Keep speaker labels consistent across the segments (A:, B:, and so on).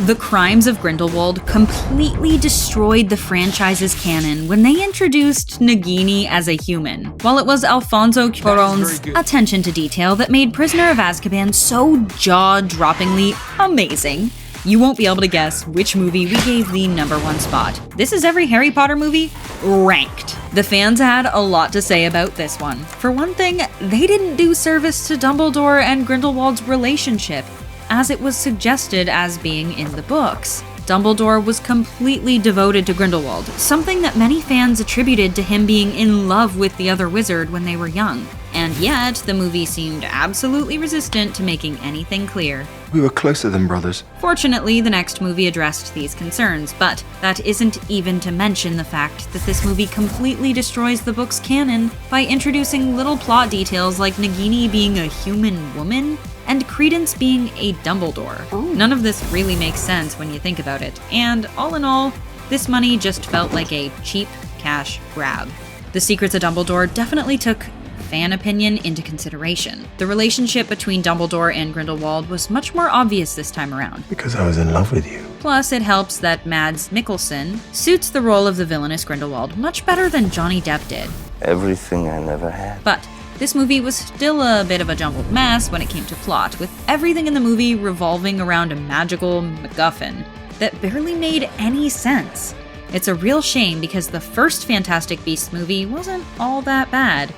A: The Crimes of Grindelwald completely destroyed the franchise's canon when they introduced Nagini as a human, while it was Alfonso Cuarón's attention to detail that made Prisoner of Azkaban so jaw-droppingly amazing. You won't be able to guess which movie we gave the #1 spot. This is every Harry Potter movie ranked. The fans had a lot to say about this one. For one thing, they didn't do service to Dumbledore and Grindelwald's relationship, as it was suggested as being in the books. Dumbledore was completely devoted to Grindelwald, something that many fans attributed to him being in love with the other wizard when they were young. And yet, the movie seemed absolutely resistant to making anything clear.
B: We were closer than brothers.
A: Fortunately, the next movie addressed these concerns, but that isn't even to mention the fact that this movie completely destroys the book's canon by introducing little plot details like Nagini being a human woman and Credence being a Dumbledore. None of this really makes sense when you think about it, and all in all, this money just felt like a cheap cash grab. The Secrets of Dumbledore definitely took fan opinion into consideration. The relationship between Dumbledore and Grindelwald was much more obvious this time around.
B: Because I was in love with you.
A: Plus, it helps that Mads Mikkelsen suits the role of the villainous Grindelwald much better than Johnny Depp did.
C: Everything I never had.
A: But this movie was still a bit of a jumbled mess when it came to plot, with everything in the movie revolving around a magical MacGuffin that barely made any sense. It's a real shame because the first Fantastic Beasts movie wasn't all that bad,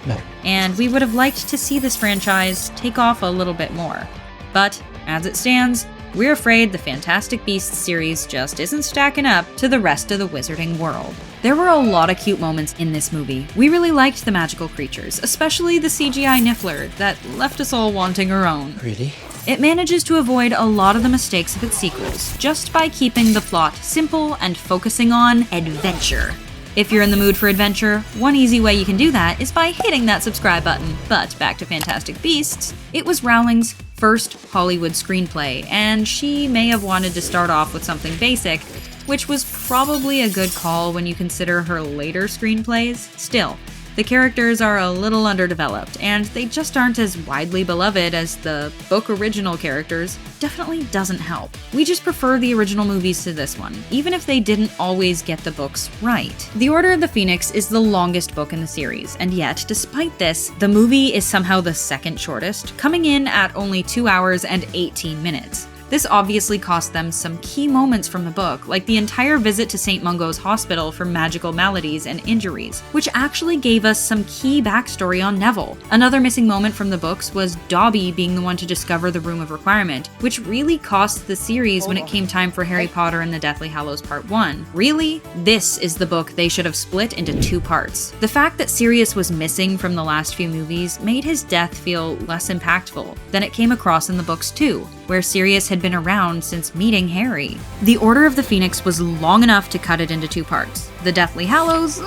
A: and we would have liked to see this franchise take off a little bit more. But, as it stands, we're afraid the Fantastic Beasts series just isn't stacking up to the rest of the wizarding world. There were a lot of cute moments in this movie. We really liked the magical creatures, especially the CGI Niffler that left us all wanting our own.
D: Really?
A: It manages to avoid a lot of the mistakes of its sequels, just by keeping the plot simple and focusing on adventure. If you're in the mood for adventure, one easy way you can do that is by hitting that subscribe button. But back to Fantastic Beasts, it was Rowling's first Hollywood screenplay, and she may have wanted to start off with something basic, which was probably a good call when you consider her later screenplays. Still, the characters are a little underdeveloped, and they just aren't as widely beloved as the book original characters. Definitely doesn't help. We just prefer the original movies to this one, even if they didn't always get the books right. The Order of the Phoenix is the longest book in the series, and yet, despite this, the movie is somehow the second shortest, coming in at only 2 hours and 18 minutes. This obviously cost them some key moments from the book, like the entire visit to St. Mungo's hospital for magical maladies and injuries, which actually gave us some key backstory on Neville. Another missing moment from the books was Dobby being the one to discover the Room of Requirement, which really cost the series when it came time for Harry Potter and the Deathly Hallows Part 1. Really? This is the book they should have split into 2 parts. The fact that Sirius was missing from the last few movies made his death feel less impactful than it came across in the books too, where Sirius had been around since meeting Harry. The Order of the Phoenix was long enough to cut it into 2 parts. The Deathly Hallows?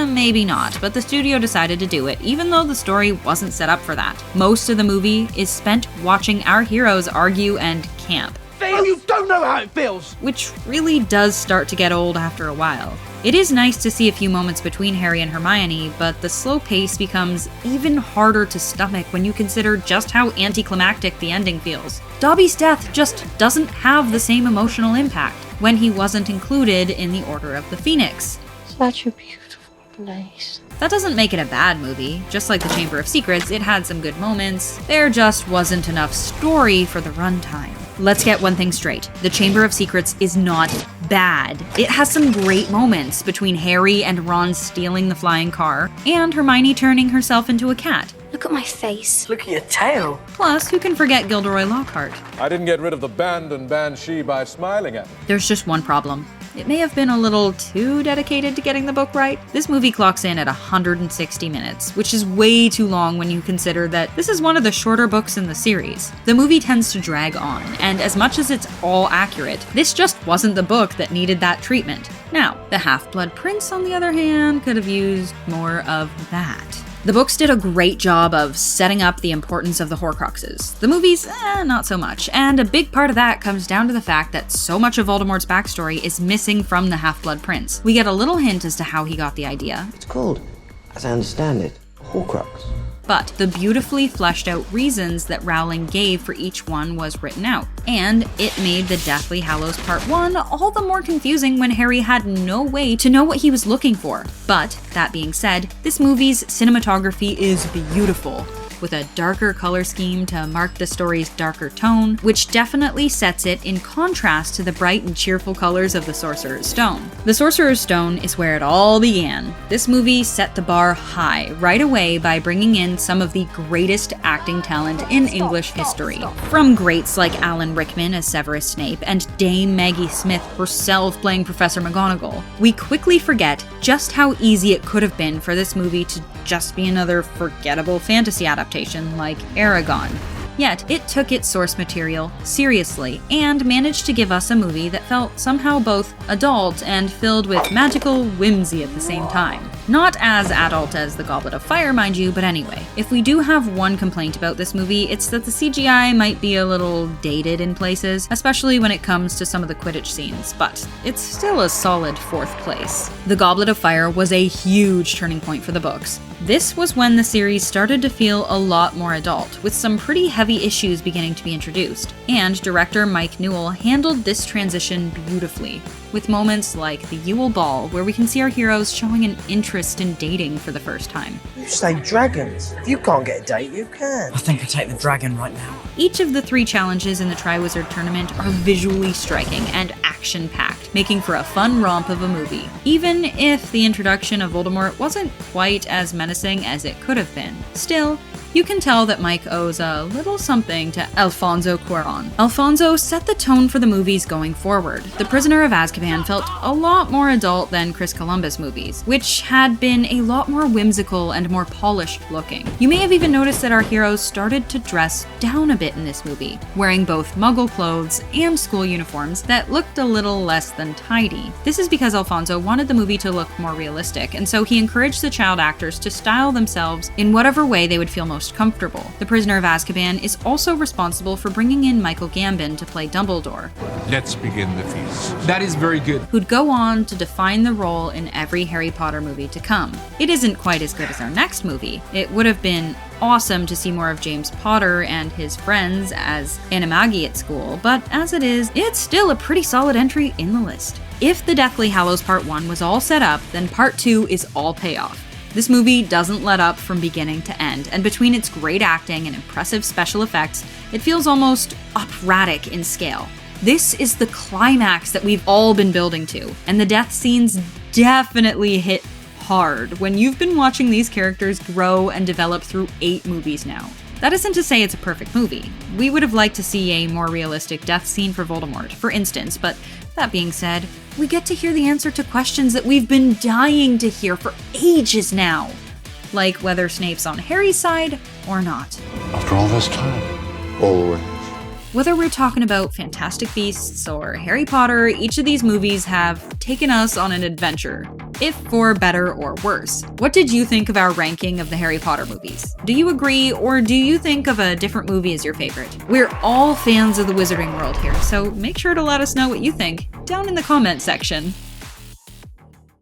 A: Maybe not, but the studio decided to do it, even though the story wasn't set up for that. Most of the movie is spent watching our heroes argue and camp.
E: Oh, you don't know how it feels!
A: Which really does start to get old after a while. It is nice to see a few moments between Harry and Hermione, but the slow pace becomes even harder to stomach when you consider just how anticlimactic the ending feels. Dobby's death just doesn't have the same emotional impact when he wasn't included in the Order of the Phoenix.
F: Such a beautiful place.
A: That doesn't make it a bad movie. Just like The Chamber of Secrets, it had some good moments. There just wasn't enough story for the runtime. Let's get one thing straight. The Chamber of Secrets is not bad. It has some great moments between Harry and Ron stealing the flying car, and Hermione turning herself into a cat.
F: Look at my face.
E: Look at your tail.
A: Plus, who can forget Gilderoy Lockhart?
G: I didn't get rid of the band and banshee by smiling at me.
A: There's just one problem. It may have been a little too dedicated to getting the book right. This movie clocks in at 160 minutes, which is way too long when you consider that this is one of the shorter books in the series. The movie tends to drag on, and as much as it's all accurate, this just wasn't the book that needed that treatment. Now, The Half-Blood Prince, on the other hand, could have used more of that. The books did a great job of setting up the importance of the Horcruxes. The movies, not so much, and a big part of that comes down to the fact that so much of Voldemort's backstory is missing from the Half-Blood Prince. We get a little hint as to how he got the idea.
D: It's called, as I understand it, a Horcrux.
A: but the beautifully fleshed out reasons that Rowling gave for each one was written out. And it made the Deathly Hallows Part 1 all the more confusing when Harry had no way to know what he was looking for. But, that being said, this movie's cinematography is beautiful, with a darker color scheme to mark the story's darker tone, which definitely sets it in contrast to the bright and cheerful colors of the Sorcerer's Stone. The Sorcerer's Stone is where it all began. This movie set the bar high right away by bringing in some of the greatest acting talent in English history. From greats like Alan Rickman as Severus Snape and Dame Maggie Smith herself playing Professor McGonagall. We quickly forget just how easy it could have been for this movie to just be another forgettable fantasy adaptation like Aragon. Yet, it took its source material seriously and managed to give us a movie that felt somehow both adult and filled with magical whimsy at the same time. Not as adult as The Goblet of Fire, mind you, but anyway. If we do have one complaint about this movie, it's that the CGI might be a little dated in places, especially when it comes to some of the Quidditch scenes, but it's still a solid 4th place. The Goblet of Fire was a huge turning point for the books. This was when the series started to feel a lot more adult, with some pretty heavy issues beginning to be introduced. And director Mike Newell handled this transition beautifully, with moments like the Yule Ball, where we can see our heroes showing an interest in dating for the first time.
E: You say dragons. If you can't get a date, you can.
D: I think I take the dragon right now.
A: Each of the 3 challenges in the Triwizard Tournament are visually striking and action-packed, making for a fun romp of a movie. Even if the introduction of Voldemort wasn't quite as menacing as it could have been, still, you can tell that Mike owes a little something to Alfonso Cuarón. Alfonso set the tone for the movies going forward. The Prisoner of Azkaban felt a lot more adult than Chris Columbus movies, which had been a lot more whimsical and more polished looking. You may have even noticed that our heroes started to dress down a bit in this movie, wearing both Muggle clothes and school uniforms that looked a little less than tidy. This is because Alfonso wanted the movie to look more realistic, and so he encouraged the child actors to style themselves in whatever way they would feel most comfortable. The Prisoner of Azkaban is also responsible for bringing in Michael Gambon to play Dumbledore.
H: Let's begin the feast. That is very good.
A: Who'd go on to define the role in every Harry Potter movie to come. It isn't quite as good as our next movie. It would have been awesome to see more of James Potter and his friends as Animagi at school, but as it is, it's still a pretty solid entry in the list. If the Deathly Hallows Part 1 was all set up, then Part 2 is all payoff. This movie doesn't let up from beginning to end, and between its great acting and impressive special effects, it feels almost operatic in scale. This is the climax that we've all been building to, and the death scenes definitely hit hard when you've been watching these characters grow and develop through 8 movies now. That isn't to say it's a perfect movie. We would have liked to see a more realistic death scene for Voldemort, for instance, but that being said, we get to hear the answer to questions that we've been dying to hear for ages now. Like whether Snape's on Harry's side or not.
C: After all this time, always.
A: Whether we're talking about Fantastic Beasts or Harry Potter, each of these movies have taken us on an adventure, if for better or worse. What did you think of our ranking of the Harry Potter movies? Do you agree, or do you think of a different movie as your favorite? We're all fans of the Wizarding World here, so make sure to let us know what you think down in the comment section.